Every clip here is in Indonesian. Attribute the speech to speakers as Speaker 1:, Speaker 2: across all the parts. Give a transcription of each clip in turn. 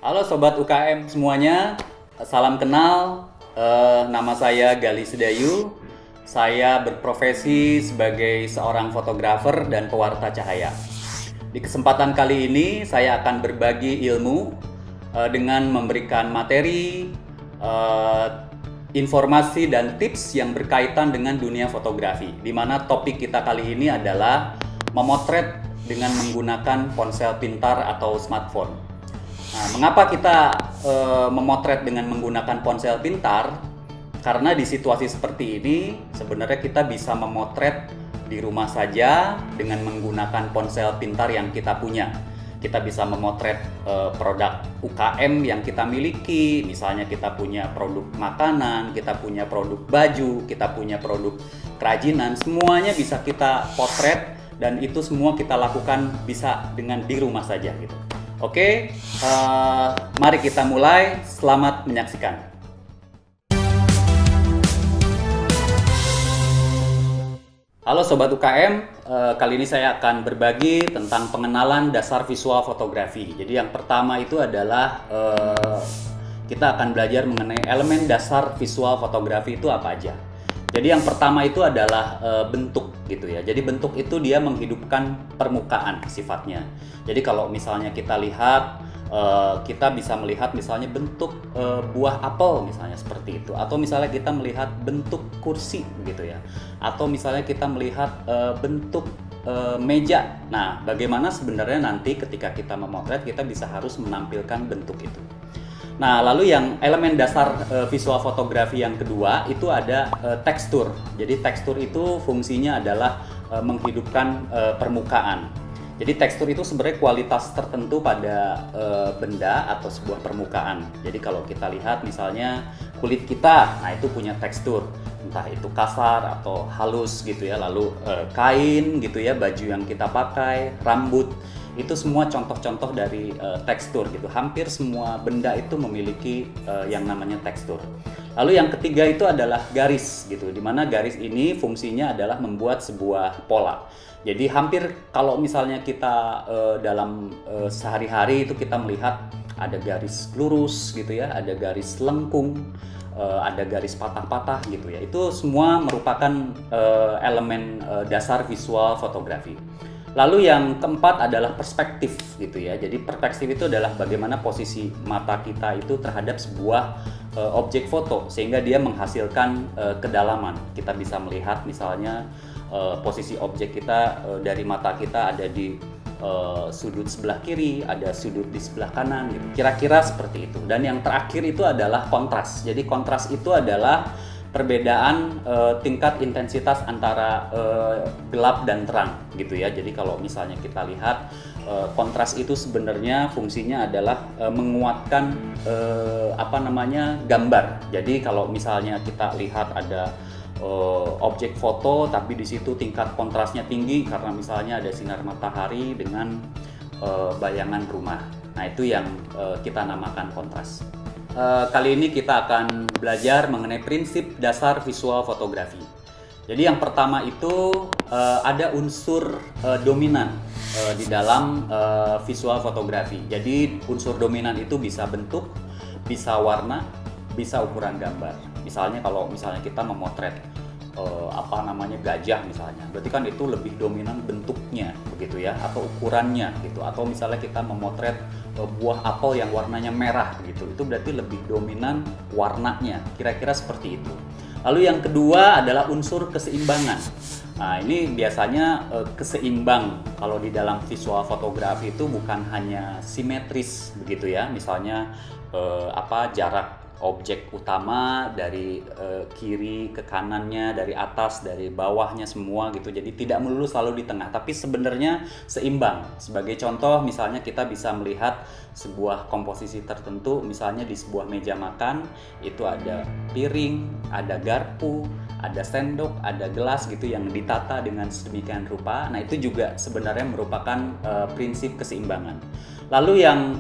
Speaker 1: Halo Sobat UKM semuanya, salam kenal. Nama saya Gali Sedayu. Saya berprofesi sebagai seorang fotografer dan pewarta cahaya. Di kesempatan kali ini saya akan berbagi ilmu dengan memberikan materi, informasi dan tips yang berkaitan dengan dunia fotografi. Di mana topik kita kali ini adalah memotret dengan menggunakan ponsel pintar atau smartphone. Nah, mengapa kita memotret dengan menggunakan ponsel pintar? Karena di situasi seperti ini sebenarnya kita bisa memotret di rumah saja dengan menggunakan ponsel pintar yang kita punya. Kita bisa memotret produk UKM yang kita miliki, misalnya kita punya produk makanan, kita punya produk baju, kita punya produk kerajinan, semuanya bisa kita potret dan itu semua kita lakukan bisa dengan di rumah saja gitu. Oke, mari kita mulai. Selamat menyaksikan. Halo Sobat UKM, kali ini saya akan berbagi tentang pengenalan dasar visual fotografi. Jadi yang pertama itu adalah kita akan belajar mengenai elemen dasar visual fotografi itu apa aja. Jadi yang pertama itu adalah bentuk gitu ya. Jadi bentuk itu dia menghidupkan permukaan sifatnya. Jadi kalau misalnya kita lihat, kita bisa melihat misalnya bentuk buah apel misalnya seperti itu. Atau misalnya kita melihat bentuk kursi gitu ya. Atau misalnya kita melihat bentuk meja. Nah, bagaimana sebenarnya nanti ketika kita memotret kita bisa harus menampilkan bentuk itu. Nah, lalu yang elemen dasar visual fotografi yang kedua itu ada tekstur. Jadi tekstur itu fungsinya adalah menghidupkan permukaan. Jadi tekstur itu sebenarnya kualitas tertentu pada benda atau sebuah permukaan. Jadi kalau kita lihat misalnya kulit kita, nah itu punya tekstur. Entah itu kasar atau halus gitu ya. Lalu kain gitu ya, baju yang kita pakai, rambut. Itu semua contoh-contoh dari tekstur gitu. Hampir semua benda itu memiliki yang namanya tekstur. Lalu yang ketiga itu adalah garis gitu. Dimana garis ini fungsinya adalah membuat sebuah pola. Jadi hampir kalau misalnya kita dalam sehari-hari itu kita melihat ada garis lurus gitu ya, ada garis lengkung, ada garis patah-patah gitu ya. Itu semua merupakan elemen dasar visual fotografi. Lalu yang keempat adalah perspektif gitu ya. Jadi perspektif itu adalah bagaimana posisi mata kita itu terhadap sebuah objek foto sehingga dia menghasilkan kedalaman. Kita bisa melihat misalnya posisi objek kita dari mata kita ada di sudut sebelah kiri, ada sudut di sebelah kanan gitu. Kira-kira seperti itu. Dan yang terakhir itu adalah kontras. Jadi kontras itu adalah perbedaan tingkat intensitas antara gelap dan terang gitu ya. Jadi kalau misalnya kita lihat kontras itu sebenarnya fungsinya adalah menguatkan gambar. Jadi kalau misalnya kita lihat ada objek foto tapi di situ tingkat kontrasnya tinggi karena misalnya ada sinar matahari dengan bayangan rumah. Nah, itu yang kita namakan kontras. Kali ini kita akan belajar mengenai prinsip dasar visual fotografi. Jadi yang pertama itu ada unsur dominan di dalam visual fotografi. Jadi unsur dominan itu bisa bentuk, bisa warna, bisa ukuran gambar. Misalnya kalau misalnya kita memotret gajah misalnya, berarti kan itu lebih dominan bentuknya begitu ya, atau ukurannya gitu. Atau misalnya kita memotret buah apel yang warnanya merah gitu, itu berarti lebih dominan warnanya, kira-kira seperti itu. Lalu yang kedua adalah unsur keseimbangan. Nah, ini biasanya keseimbang kalau di dalam visual fotografi itu bukan hanya simetris begitu ya, misalnya jarak objek utama dari kiri ke kanannya, dari atas, dari bawahnya semua gitu. Jadi tidak melulu selalu di tengah, tapi sebenarnya seimbang. Sebagai contoh, misalnya kita bisa melihat sebuah komposisi tertentu, misalnya di sebuah meja makan, itu ada piring, ada garpu, ada sendok, ada gelas gitu yang ditata dengan sedemikian rupa. Nah, itu juga sebenarnya merupakan prinsip keseimbangan. Lalu yang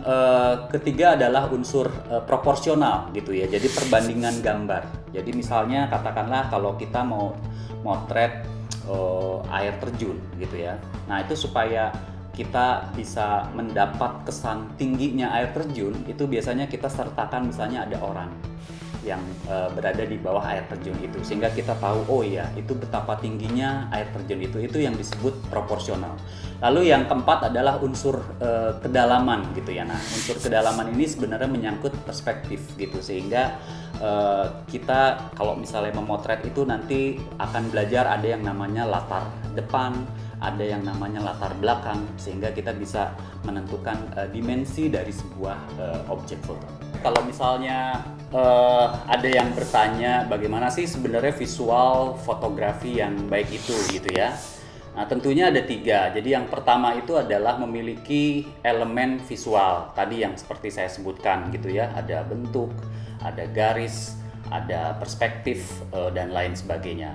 Speaker 1: ketiga adalah unsur proporsional gitu ya. Jadi perbandingan gambar. Jadi misalnya katakanlah kalau kita mau motret air terjun gitu ya. Nah, itu supaya kita bisa mendapat kesan tingginya air terjun, itu biasanya kita sertakan misalnya ada orang yang berada di bawah air terjun itu, sehingga kita tahu oh iya itu betapa tingginya air terjun itu yang disebut proporsional. Lalu yang keempat adalah unsur kedalaman gitu ya. Nah, unsur kedalaman ini sebenarnya menyangkut perspektif gitu, sehingga kita kalau misalnya memotret itu nanti akan belajar ada yang namanya latar depan, ada yang namanya latar belakang, sehingga kita bisa menentukan dimensi dari sebuah objek foto. Kalau misalnya ada yang bertanya bagaimana sih sebenarnya visual fotografi yang baik itu gitu ya. Nah, tentunya ada 3. Jadi yang pertama itu adalah memiliki elemen visual tadi yang seperti saya sebutkan gitu ya. Ada bentuk, ada garis, ada perspektif dan lain sebagainya.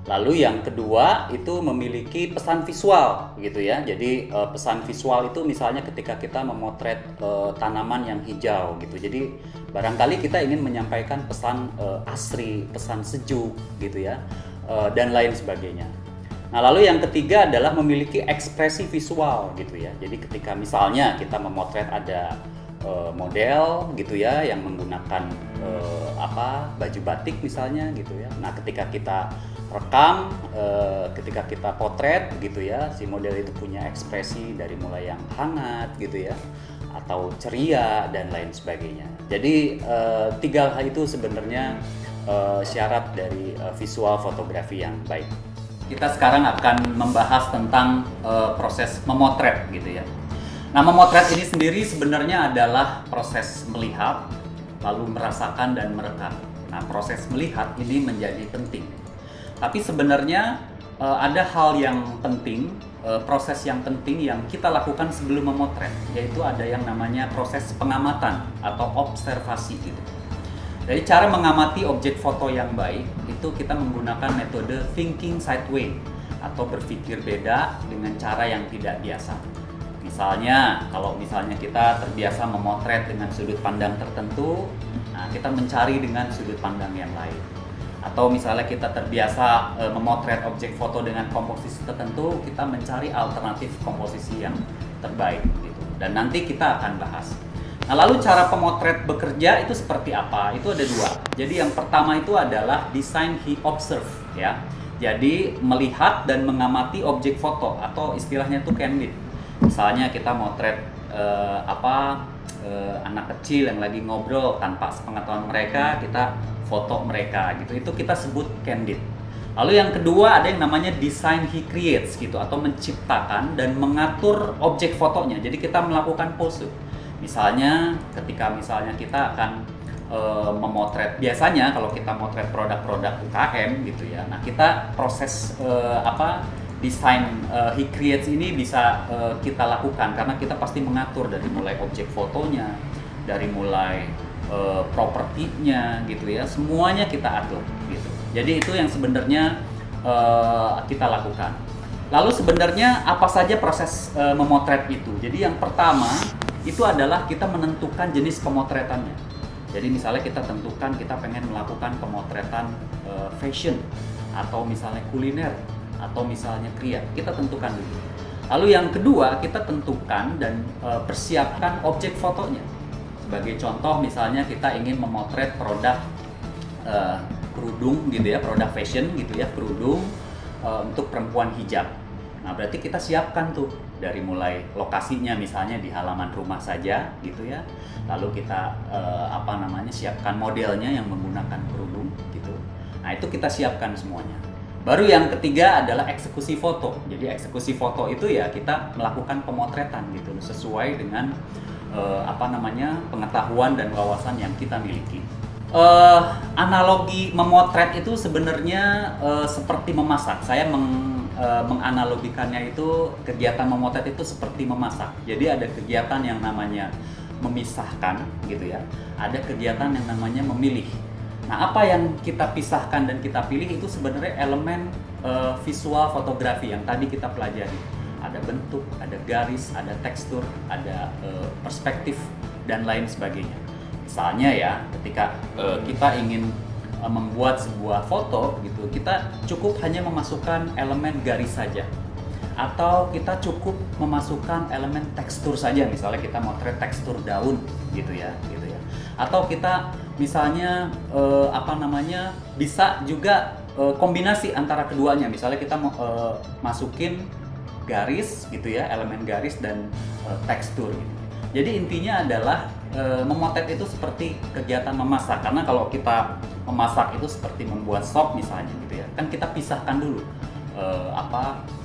Speaker 1: Lalu yang kedua itu memiliki pesan visual gitu ya. Jadi pesan visual itu misalnya ketika kita memotret tanaman yang hijau gitu. Jadi barangkali kita ingin menyampaikan pesan asri, pesan sejuk gitu ya, dan lain sebagainya. Nah, lalu yang ketiga adalah memiliki ekspresi visual gitu ya. Jadi ketika misalnya kita memotret ada model gitu ya yang menggunakan baju batik misalnya gitu ya. Nah, ketika kita rekam, ketika kita potret gitu ya, si model itu punya ekspresi dari mulai yang hangat gitu ya, atau ceria dan lain sebagainya. Jadi 3 hal itu sebenarnya syarat dari visual fotografi yang baik. Kita sekarang akan membahas tentang proses memotret gitu ya. Nah, memotret ini sendiri sebenarnya adalah proses melihat, lalu merasakan dan merekam. Nah, proses melihat ini menjadi penting. Tapi sebenarnya ada hal yang penting, proses yang penting yang kita lakukan sebelum memotret, yaitu ada yang namanya proses pengamatan atau observasi gitu. Jadi cara mengamati objek foto yang baik itu kita menggunakan metode thinking sideways atau berpikir beda dengan cara yang tidak biasa. Misalnya, kalau misalnya kita terbiasa memotret dengan sudut pandang tertentu, nah kita mencari dengan sudut pandang yang lain. Atau misalnya kita terbiasa memotret objek foto dengan komposisi tertentu, kita mencari alternatif komposisi yang terbaik gitu. Dan nanti kita akan bahas. Nah, lalu cara pemotret bekerja itu seperti apa? Itu ada 2. Jadi yang pertama itu adalah design he observe ya. Jadi melihat dan mengamati objek foto atau istilahnya itu candid. Misalnya kita motret anak kecil yang lagi ngobrol tanpa sepengetahuan mereka, kita foto mereka gitu. Itu kita sebut candid. Lalu yang kedua ada yang namanya design he creates gitu, atau menciptakan dan mengatur objek fotonya. Jadi kita melakukan pose. Misalnya ketika kita akan memotret, biasanya kalau kita motret produk-produk UKM gitu ya. Nah, kita proses desain he creates ini bisa kita lakukan karena kita pasti mengatur dari mulai objek fotonya, dari mulai propertinya gitu ya, semuanya kita atur gitu. Jadi itu yang sebenarnya kita lakukan. Lalu sebenarnya apa saja proses memotret itu? Jadi yang pertama itu adalah kita menentukan jenis pemotretannya. Jadi misalnya kita tentukan kita pengen melakukan pemotretan fashion atau misalnya kuliner atau misalnya kria, kita tentukan dulu. Lalu yang kedua kita tentukan dan persiapkan objek fotonya. Sebagai contoh misalnya kita ingin memotret produk kerudung gitu ya, produk fashion gitu ya, kerudung untuk perempuan hijab. Nah, berarti kita siapkan tuh dari mulai lokasinya misalnya di halaman rumah saja gitu ya. Lalu kita siapkan modelnya yang menggunakan kerudung gitu. Nah, itu kita siapkan semuanya. Baru yang ketiga adalah eksekusi foto. Jadi eksekusi foto itu ya kita melakukan pemotretan gitu sesuai dengan pengetahuan dan wawasan yang kita miliki. Analogi memotret itu sebenarnya seperti memasak. Saya menganalogikannya itu kegiatan memotret itu seperti memasak. Jadi ada kegiatan yang namanya memisahkan gitu ya. Ada kegiatan yang namanya memilih. Nah, apa yang kita pisahkan dan kita pilih itu sebenarnya elemen visual fotografi yang tadi kita pelajari. Ada bentuk, ada garis, ada tekstur, ada perspektif dan lain sebagainya. Misalnya ya, ketika kita ingin membuat sebuah foto gitu, kita cukup hanya memasukkan elemen garis saja. Atau kita cukup memasukkan elemen tekstur saja, misalnya kita motret tekstur daun gitu ya. Atau kita misalnya bisa juga kombinasi antara keduanya, misalnya kita masukin garis gitu ya, elemen garis dan tekstur gitu. Jadi intinya adalah memotret itu seperti kegiatan memasak, karena kalau kita memasak itu seperti membuat sop misalnya gitu ya, kan kita pisahkan dulu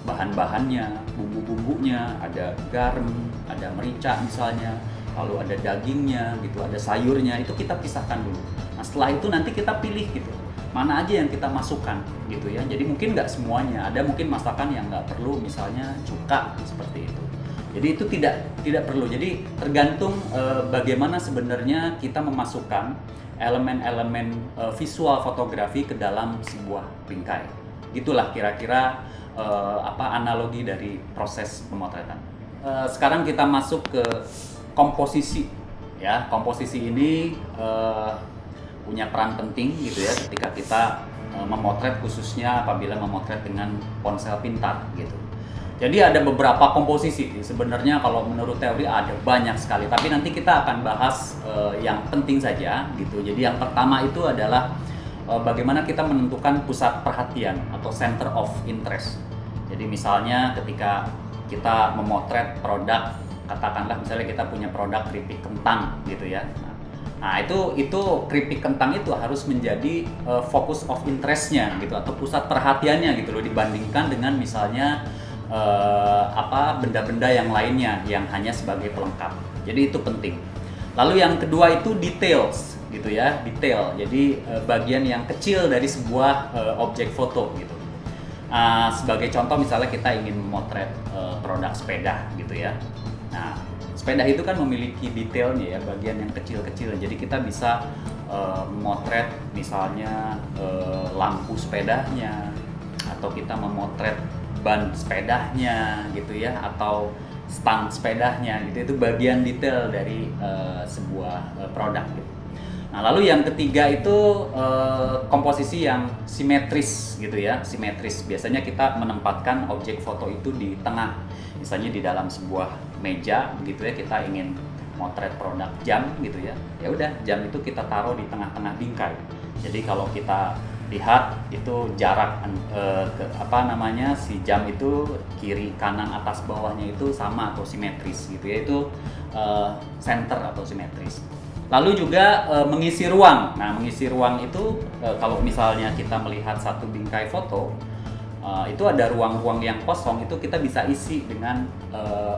Speaker 1: bahan-bahannya, bumbu-bumbunya, ada garam, ada merica misalnya, lalu ada dagingnya gitu, ada sayurnya, itu kita pisahkan dulu. Nah setelah itu nanti kita pilih gitu, mana aja yang kita masukkan gitu ya. Jadi mungkin nggak semuanya, ada mungkin masakan yang nggak perlu misalnya cuka seperti itu. Jadi itu tidak perlu. Jadi tergantung bagaimana sebenarnya kita memasukkan elemen-elemen visual fotografi ke dalam sebuah bingkai. Gitulah kira-kira analogi dari proses pemotretan. Sekarang kita masuk ke komposisi. Ya, komposisi ini punya peran penting gitu ya ketika kita memotret, khususnya apabila memotret dengan ponsel pintar gitu. Jadi ada beberapa komposisi, sebenarnya kalau menurut teori ada banyak sekali, tapi nanti kita akan bahas yang penting saja gitu. Jadi yang pertama itu adalah bagaimana kita menentukan pusat perhatian atau center of interest. Jadi misalnya ketika kita memotret produk, katakanlah misalnya kita punya produk keripik kentang gitu ya. Nah itu keripik kentang itu harus menjadi focus of interest-nya gitu, atau pusat perhatiannya gitu loh, dibandingkan dengan misalnya benda-benda yang lainnya yang hanya sebagai pelengkap. Jadi itu penting. Lalu yang kedua itu details gitu ya, detail. Jadi bagian yang kecil dari sebuah objek foto gitu. Sebagai contoh misalnya kita ingin memotret produk sepeda gitu ya. Nah, sepeda itu kan memiliki detailnya ya, bagian yang kecil-kecil. Jadi kita bisa memotret misalnya lampu sepedanya, atau kita memotret ban sepedanya gitu ya, atau stang sepedanya gitu. Itu bagian detail dari sebuah produk gitu. Nah, lalu yang ketiga itu komposisi yang simetris gitu ya, simetris. Biasanya kita menempatkan objek foto itu di tengah. Misalnya di dalam sebuah meja begitu ya, kita ingin motret produk jam gitu ya. Ya udah, jam itu kita taruh di tengah-tengah bingkai. Jadi kalau kita lihat itu jarak si jam itu kiri, kanan, atas, bawahnya itu sama atau simetris gitu ya. Itu center atau simetris. Lalu juga mengisi ruang. Nah, mengisi ruang itu kalau misalnya kita melihat satu bingkai foto, itu ada ruang-ruang yang kosong, itu kita bisa isi dengan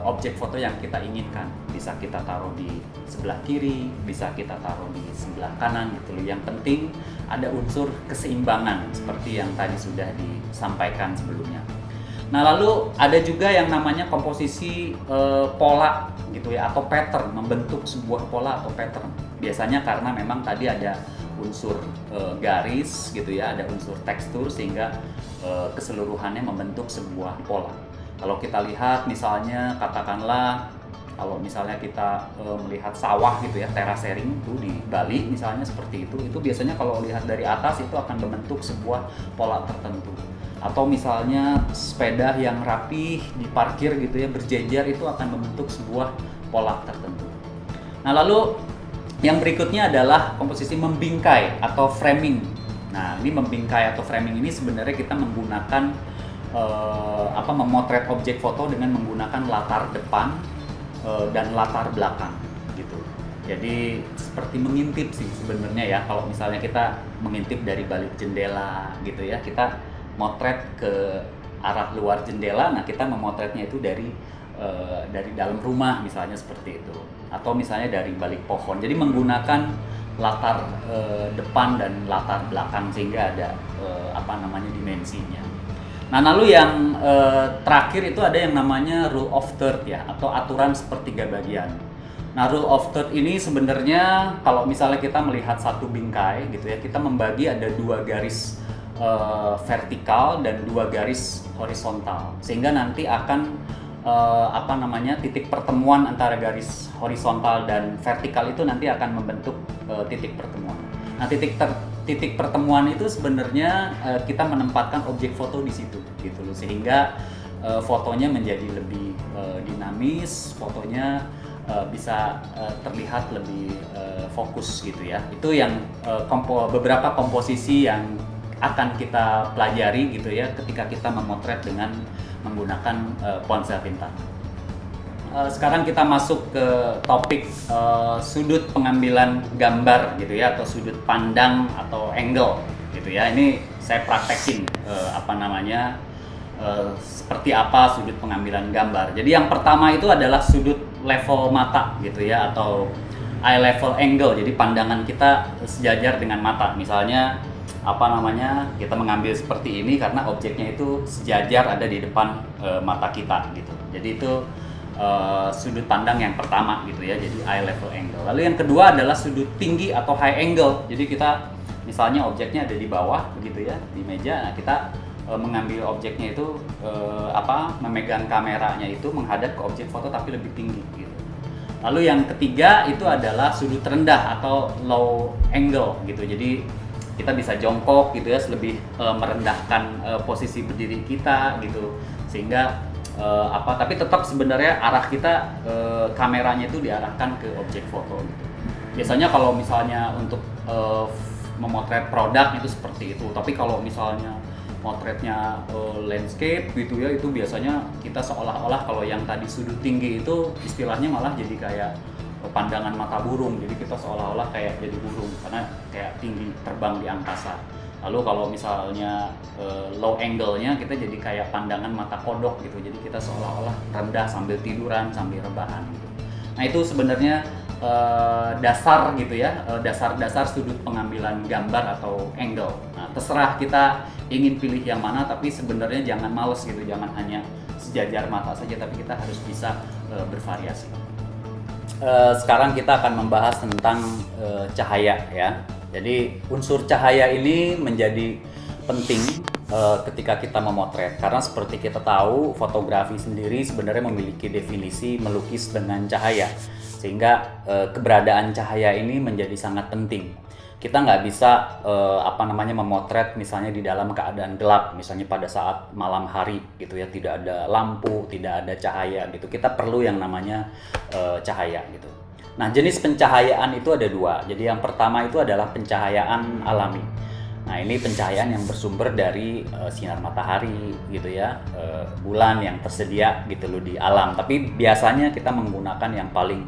Speaker 1: objek foto yang kita inginkan. Bisa kita taruh di sebelah kiri, bisa kita taruh di sebelah kanan gitu loh. Yang penting ada unsur keseimbangan seperti yang tadi sudah disampaikan sebelumnya. Nah, lalu ada juga yang namanya komposisi pola gitu ya, atau pattern, membentuk sebuah pola atau pattern. Biasanya karena memang tadi ada unsur garis gitu ya, ada unsur tekstur, sehingga keseluruhannya membentuk sebuah pola. Kalau kita lihat misalnya, katakanlah kalau misalnya kita melihat sawah gitu ya, terasering itu di Bali misalnya seperti itu biasanya kalau lihat dari atas itu akan membentuk sebuah pola tertentu. Atau misalnya sepeda yang rapih diparkir gitu ya, berjejer, itu akan membentuk sebuah pola tertentu. Nah, lalu yang berikutnya adalah komposisi membingkai atau framing. Nah, ini membingkai atau framing ini sebenarnya kita menggunakan memotret objek foto dengan menggunakan latar depan dan latar belakang gitu. Jadi seperti mengintip sih sebenarnya ya. Kalau misalnya kita mengintip dari balik jendela gitu ya, kita motret ke arah luar jendela. Nah, kita memotretnya itu dari dalam rumah misalnya seperti itu, atau misalnya dari balik pohon. Jadi menggunakan latar depan dan latar belakang sehingga ada dimensinya. Nah, lalu yang terakhir itu ada yang namanya rule of third ya, atau aturan sepertiga bagian. Nah, rule of third ini sebenarnya kalau misalnya kita melihat satu bingkai gitu ya, kita membagi ada dua garis vertikal dan dua garis horizontal, sehingga nanti akan titik pertemuan antara garis horizontal dan vertikal itu nanti akan membentuk titik pertemuan. Nah, titik pertemuan itu sebenarnya kita menempatkan objek foto di situ gitu loh, sehingga fotonya menjadi lebih dinamis, fotonya bisa terlihat lebih fokus gitu ya. Itu yang beberapa komposisi yang akan kita pelajari gitu ya ketika kita memotret dengan menggunakan ponsel pintar. Sekarang kita masuk ke topik sudut pengambilan gambar gitu ya, atau sudut pandang atau angle gitu ya. Ini saya praktekin seperti apa sudut pengambilan gambar. Jadi yang pertama itu adalah sudut level mata gitu ya, atau eye level angle. Jadi pandangan kita sejajar dengan mata. Misalnya kita mengambil seperti ini karena objeknya itu sejajar ada di depan mata kita gitu. Jadi itu sudut pandang yang pertama gitu ya, jadi eye level angle. Lalu yang kedua adalah sudut tinggi atau high angle. Jadi kita misalnya objeknya ada di bawah begitu ya, di meja. Nah, kita mengambil objeknya itu memegang kameranya itu menghadap ke objek foto tapi lebih tinggi gitu. Lalu yang ketiga itu adalah sudut rendah atau low angle gitu. Jadi kita bisa jongkok gitu ya, lebih merendahkan posisi berdiri kita gitu, sehingga tapi tetap sebenarnya arah kita kameranya itu diarahkan ke objek foto gitu. Biasanya kalau misalnya untuk memotret produk itu seperti itu, tapi kalau misalnya motretnya landscape gitu ya, itu biasanya kita seolah-olah kalau yang tadi sudut tinggi itu istilahnya malah jadi kayak pandangan mata burung. Jadi kita seolah-olah kayak jadi burung karena kayak tinggi terbang di angkasa. Lalu kalau misalnya low angle-nya kita jadi kayak pandangan mata kodok gitu. Jadi kita seolah-olah rendah sambil tiduran, sambil rebahan gitu. Nah, itu sebenarnya dasar gitu ya, dasar-dasar sudut pengambilan gambar atau angle. Nah, terserah kita ingin pilih yang mana, tapi sebenarnya jangan males gitu, jangan hanya sejajar mata saja, tapi kita harus bisa bervariasi. Sekarang kita akan membahas tentang cahaya ya. Jadi unsur cahaya ini menjadi penting ketika kita memotret, karena seperti kita tahu fotografi sendiri sebenarnya memiliki definisi melukis dengan cahaya, sehingga keberadaan cahaya ini menjadi sangat penting. Kita nggak bisa memotret misalnya di dalam keadaan gelap, misalnya pada saat malam hari gitu ya, tidak ada lampu, tidak ada cahaya gitu. Kita perlu yang namanya cahaya gitu. Nah, jenis pencahayaan itu ada dua. Jadi yang pertama itu adalah pencahayaan alami. Nah, ini pencahayaan yang bersumber dari sinar matahari gitu ya, bulan yang tersedia gitu loh di alam. Tapi biasanya kita menggunakan yang paling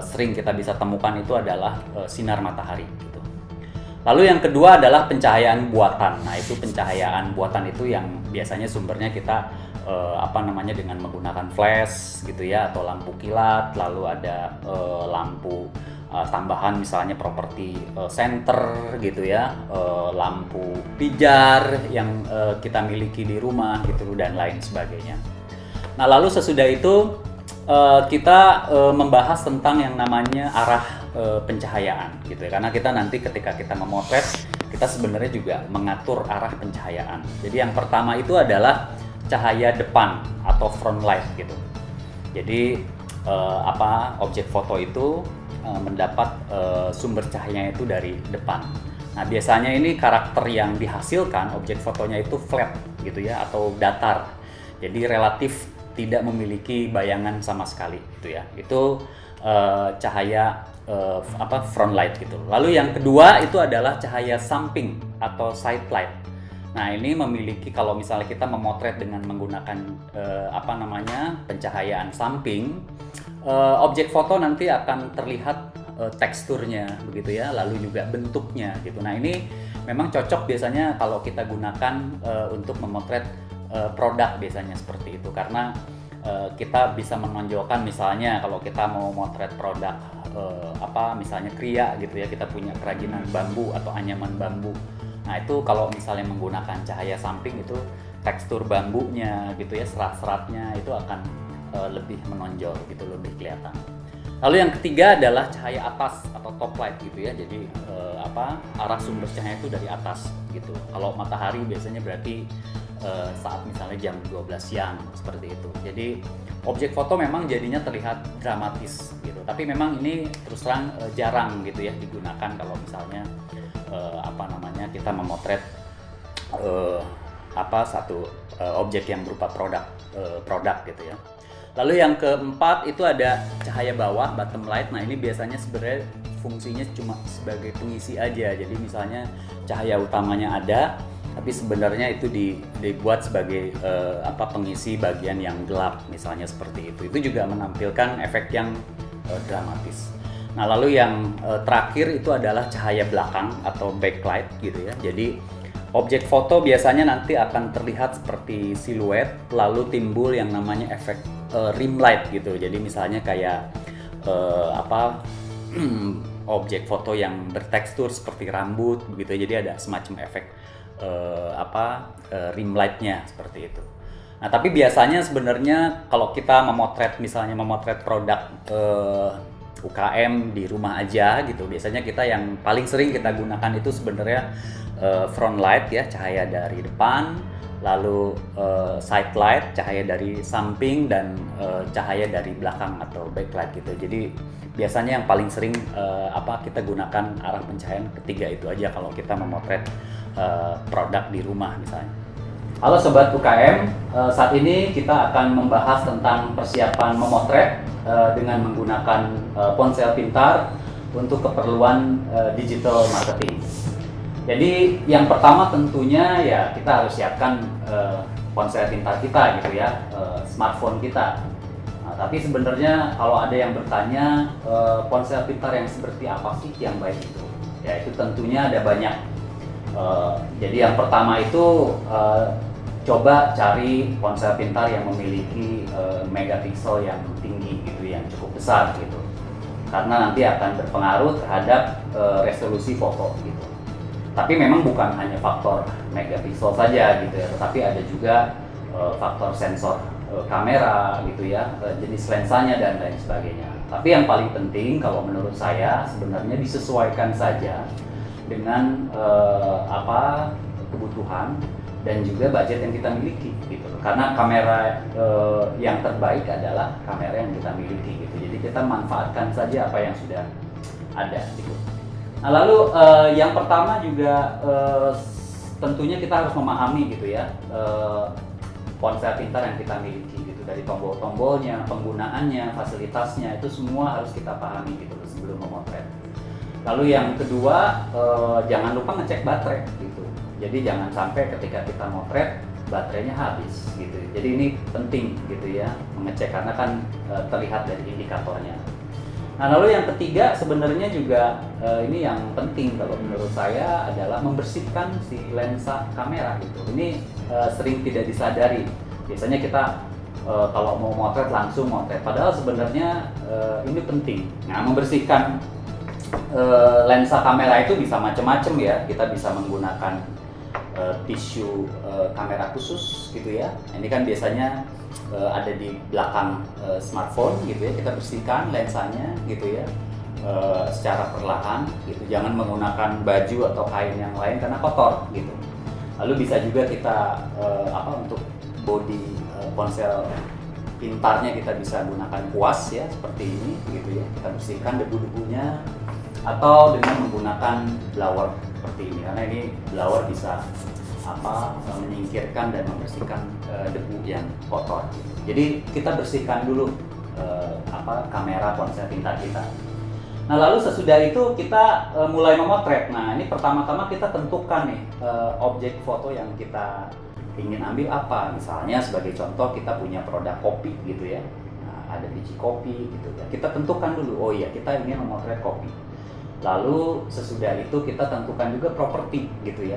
Speaker 1: sering kita bisa temukan itu adalah sinar matahari gitu. Lalu yang kedua adalah pencahayaan buatan. Nah, itu pencahayaan buatan itu yang biasanya sumbernya kita dengan menggunakan flash gitu ya, atau lampu kilat. Lalu ada lampu tambahan misalnya properti senter gitu ya, lampu pijar yang kita miliki di rumah gitu dan lain sebagainya. Nah, lalu sesudah itu kita membahas tentang yang namanya arah pencahayaan gitu ya, karena kita nanti ketika kita memotret kita sebenarnya juga mengatur arah pencahayaan. Jadi yang pertama itu adalah cahaya depan atau front light gitu. Jadi objek foto itu mendapat sumber cahayanya itu dari depan. Nah, biasanya ini karakter yang dihasilkan objek fotonya itu flat gitu ya, atau datar. Jadi relatif tidak memiliki bayangan sama sekali gitu ya. Itu cahaya front light gitu. Lalu yang kedua itu adalah cahaya samping atau side light. Nah, ini memiliki, kalau misalnya kita memotret dengan menggunakan pencahayaan samping, objek foto nanti akan terlihat teksturnya begitu ya, lalu juga bentuknya gitu. Nah, ini memang cocok biasanya kalau kita gunakan untuk memotret produk biasanya seperti itu, karena kita bisa menonjolkan misalnya kalau kita mau motret produk misalnya kriya gitu ya, kita punya kerajinan bambu atau anyaman bambu. Nah, itu kalau misalnya menggunakan cahaya samping itu tekstur bambunya gitu ya, serat-seratnya itu akan lebih menonjol gitu, lebih kelihatan. Lalu yang ketiga adalah cahaya atas atau top light gitu ya. Jadi arah sumber cahaya itu dari atas gitu. Kalau matahari biasanya berarti saat misalnya jam 12 siang seperti itu. Jadi objek foto memang jadinya terlihat dramatis gitu. Tapi memang ini terus terang jarang gitu ya digunakan kalau misalnya kita memotret satu objek yang berupa produk gitu ya. Lalu yang keempat itu ada cahaya bawah, bottom light. Nah ini biasanya sebenarnya fungsinya cuma sebagai pengisi aja. Jadi misalnya cahaya utamanya ada, tapi sebenarnya itu dibuat sebagai pengisi bagian yang gelap, misalnya seperti itu. Itu juga menampilkan efek yang dramatis. Nah lalu yang terakhir itu adalah cahaya belakang atau backlight gitu ya. Jadi objek foto biasanya nanti akan terlihat seperti siluet, lalu timbul yang namanya efek rim light gitu. Jadi misalnya kayak objek foto yang bertekstur seperti rambut begitu. Jadi ada semacam efek rim lightnya seperti itu. Nah tapi biasanya sebenarnya kalau kita memotret produk UKM di rumah aja gitu, biasanya kita yang paling sering kita gunakan itu sebenarnya front light ya, cahaya dari depan, lalu side light, cahaya dari samping, dan cahaya dari belakang atau backlight gitu. Jadi biasanya yang paling sering kita gunakan arah pencahayaan ketiga itu aja kalau kita memotret produk di rumah misalnya. Halo Sobat UKM, saat ini kita akan membahas tentang persiapan memotret dengan menggunakan ponsel pintar untuk keperluan digital marketing. Jadi yang pertama tentunya ya kita harus siapkan ponsel pintar kita gitu ya, smartphone kita. Nah, tapi sebenarnya kalau ada yang bertanya ponsel pintar yang seperti apa sih yang baik itu? Ya itu tentunya ada banyak. Jadi yang pertama itu coba cari ponsel pintar yang memiliki megapiksel yang tinggi gitu, yang cukup besar gitu. Karena nanti akan berpengaruh terhadap resolusi foto gitu. Tapi memang bukan hanya faktor megapiksel saja gitu ya, tetapi ada juga faktor sensor kamera gitu ya, jenis lensanya dan lain sebagainya. Tapi yang paling penting kalau menurut saya sebenarnya disesuaikan saja dengan kebutuhan dan juga budget yang kita miliki gitu. Karena kamera yang terbaik adalah kamera yang kita miliki gitu. Jadi kita manfaatkan saja apa yang sudah ada gitu. Nah lalu yang pertama juga tentunya kita harus memahami gitu ya ponsel pintar yang kita miliki gitu, dari tombol-tombolnya, penggunaannya, fasilitasnya, itu semua harus kita pahami gitu sebelum memotret. Lalu yang kedua jangan lupa ngecek baterai gitu. Jadi jangan sampai ketika kita motret baterainya habis gitu. Jadi ini penting gitu ya mengecek, karena kan terlihat dari indikatornya. Nah lalu yang ketiga sebenarnya juga ini yang penting kalau menurut saya adalah membersihkan si lensa kamera gitu. Ini sering tidak disadari. Biasanya kita kalau mau motret langsung motret, padahal sebenarnya ini penting. Nah membersihkan lensa kamera itu bisa macam-macam ya. Kita bisa menggunakan tisu kamera khusus gitu ya. Ini kan biasanya ada di belakang smartphone gitu ya, kita bersihkan lensanya gitu ya secara perlahan gitu, jangan menggunakan baju atau kain yang lain karena kotor gitu. Lalu bisa juga kita untuk body ponsel pintarnya kita bisa gunakan kuas ya seperti ini gitu ya, kita bersihkan debu-debunya, atau dengan menggunakan blower seperti ini, karena ini blower bisa menyingkirkan dan membersihkan debu yang kotor. Jadi kita bersihkan dulu kamera ponsel pintar kita. Nah lalu sesudah itu kita mulai memotret. Nah ini pertama-tama kita tentukan nih objek foto yang kita ingin ambil apa. Misalnya sebagai contoh kita punya produk kopi gitu ya. Nah, ada biji kopi gitu ya. Kita tentukan dulu, oh iya kita ingin memotret kopi. Lalu sesudah itu kita tentukan juga properti gitu ya,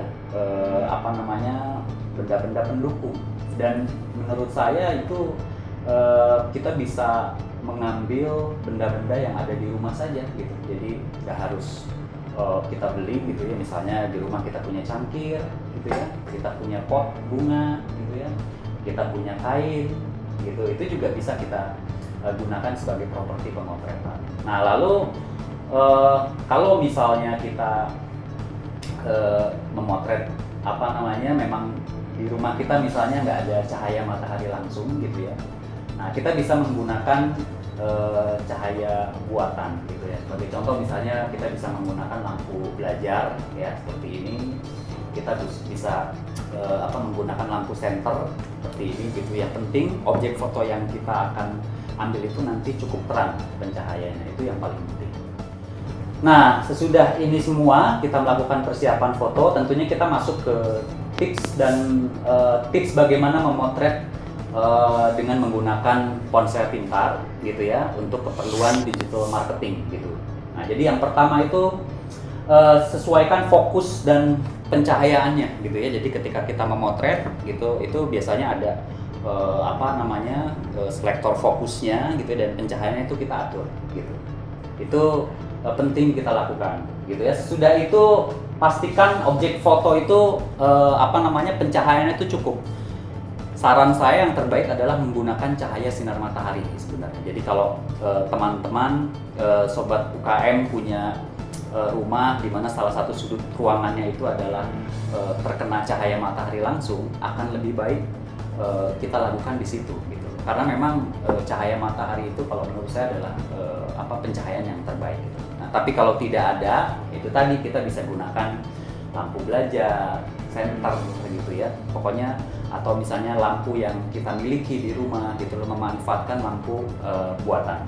Speaker 1: benda-benda pendukung. Dan menurut saya itu kita bisa mengambil benda-benda yang ada di rumah saja gitu. Jadi nggak harus kita beli gitu ya. Misalnya di rumah kita punya cangkir gitu ya, kita punya pot bunga gitu ya, kita punya kain gitu. Itu juga bisa kita gunakan sebagai properti pemotretan. Nah lalu kalau misalnya kita memotret memang di rumah kita misalnya nggak ada cahaya matahari langsung gitu ya. Nah kita bisa menggunakan cahaya buatan gitu ya. Sebagai contoh misalnya kita bisa menggunakan lampu belajar ya seperti ini. kita bisa menggunakan lampu senter seperti ini gitu. Yang penting objek foto yang kita akan ambil itu nanti cukup terang pencahayaannya, itu yang paling penting. Nah, sesudah ini semua kita melakukan persiapan foto, tentunya kita masuk ke tips dan tips bagaimana memotret dengan menggunakan ponsel pintar gitu ya, untuk keperluan digital marketing gitu. Nah, jadi yang pertama itu sesuaikan fokus dan pencahayaannya gitu ya. Jadi ketika kita memotret gitu, itu biasanya ada selektor fokusnya gitu, dan pencahayaannya itu kita atur gitu. Itu penting kita lakukan gitu ya. Sesudah itu pastikan objek foto itu pencahayaannya itu cukup. Saran saya yang terbaik adalah menggunakan cahaya sinar matahari sebenarnya. Jadi kalau teman-teman sobat UKM punya rumah di mana salah satu sudut ruangannya itu adalah terkena cahaya matahari langsung, akan lebih baik kita lakukan di situ gitu. Karena memang cahaya matahari itu kalau menurut saya adalah pencahayaan yang terbaik gitu. Nah, tapi kalau tidak ada, itu tadi kita bisa gunakan lampu belajar, senter gitu ya. Pokoknya atau misalnya lampu yang kita miliki di rumah gitu, memanfaatkan lampu buatan.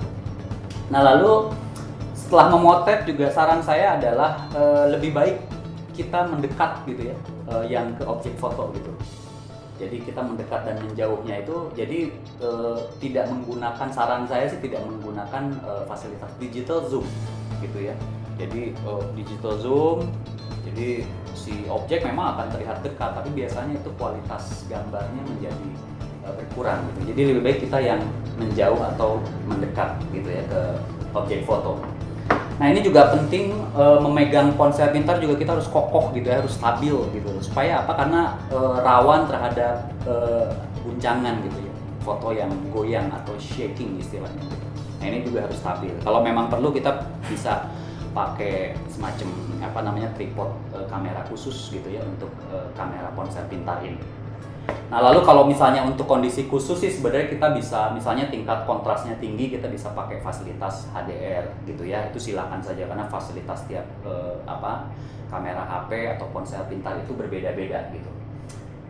Speaker 1: Nah, lalu setelah memotret juga saran saya adalah lebih baik kita mendekat gitu ya, yang ke objek foto gitu. Jadi kita mendekat dan menjauhnya itu, jadi tidak menggunakan, saran saya sih tidak menggunakan fasilitas digital zoom gitu ya. Jadi digital zoom, jadi si objek memang akan terlihat dekat, tapi biasanya itu kualitas gambarnya menjadi berkurang gitu. Jadi lebih baik kita yang menjauh atau mendekat gitu ya ke objek foto. Nah, ini juga penting, memegang ponsel pintar juga kita harus kokoh gitu ya, harus stabil gitu. Supaya apa? Karena rawan terhadap guncangan gitu ya, foto yang goyang atau shaking istilahnya gitu. Nah, ini juga harus stabil. Kalau memang perlu kita bisa pakai semacam tripod kamera khusus gitu ya untuk kamera ponsel pintar ini. Nah, lalu kalau misalnya untuk kondisi khusus sih sebenarnya kita bisa, misalnya tingkat kontrasnya tinggi, kita bisa pakai fasilitas HDR gitu ya. Itu silakan saja karena fasilitas tiap kamera HP atau ponsel pintar itu berbeda-beda gitu.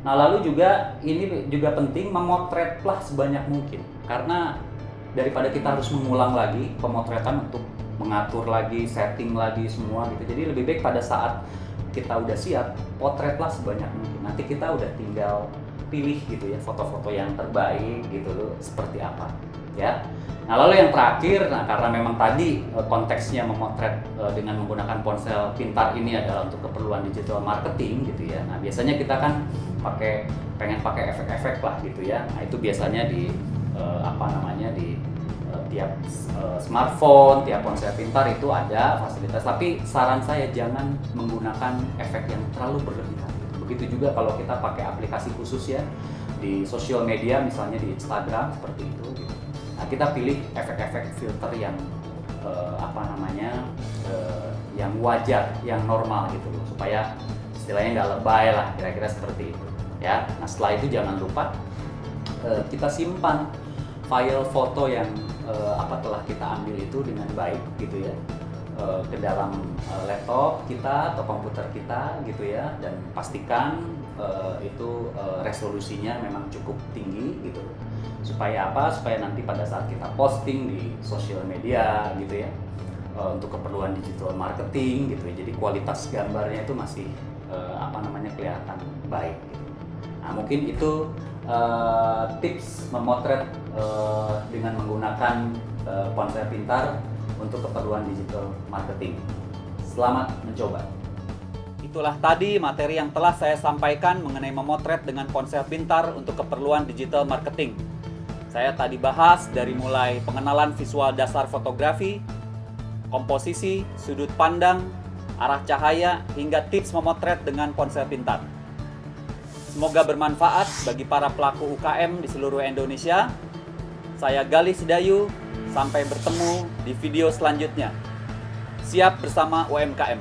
Speaker 1: Nah, lalu juga ini juga penting memotretlah sebanyak mungkin, karena daripada kita harus mengulang lagi pemotretan untuk mengatur lagi, setting lagi semua gitu. Jadi lebih baik pada saat kita udah siap, potretlah sebanyak mungkin. Nanti kita udah tinggal pilih gitu ya foto-foto yang terbaik gitu loh, seperti apa ya. Nah, lalu yang terakhir, karena memang tadi konteksnya memotret dengan menggunakan ponsel pintar ini adalah untuk keperluan digital marketing gitu ya. Nah, biasanya kita kan pengen pakai efek-efek lah gitu ya. Nah, itu biasanya di tiap smartphone, tiap ponsel pintar itu ada fasilitas, tapi saran saya jangan menggunakan efek yang terlalu berlebihan. Begitu juga kalau kita pakai aplikasi khusus ya di sosial media, misalnya di Instagram seperti itu gitu. Nah, kita pilih efek-efek filter yang yang wajar, yang normal gitu loh, supaya istilahnya nggak lebay lah, kira-kira seperti itu ya. Nah, setelah itu jangan lupa kita simpan file foto yang telah kita ambil itu dengan baik gitu ya, ke dalam laptop kita atau komputer kita gitu ya, dan pastikan itu resolusinya memang cukup tinggi gitu. Supaya apa? Supaya nanti pada saat kita posting di sosial media gitu ya, untuk keperluan digital marketing gitu ya, jadi kualitas gambarnya itu masih kelihatan baik gitu. Nah, mungkin itu tips memotret dengan menggunakan ponsel pintar untuk keperluan digital marketing. Selamat mencoba. Itulah tadi materi yang telah saya sampaikan mengenai memotret dengan ponsel pintar untuk keperluan digital marketing. Saya tadi bahas dari mulai pengenalan visual dasar fotografi, komposisi, sudut pandang, arah cahaya, hingga tips memotret dengan ponsel pintar. Semoga bermanfaat bagi para pelaku UKM di seluruh Indonesia. Saya Galih Sedayu, sampai bertemu di video selanjutnya. Siap bersama UMKM.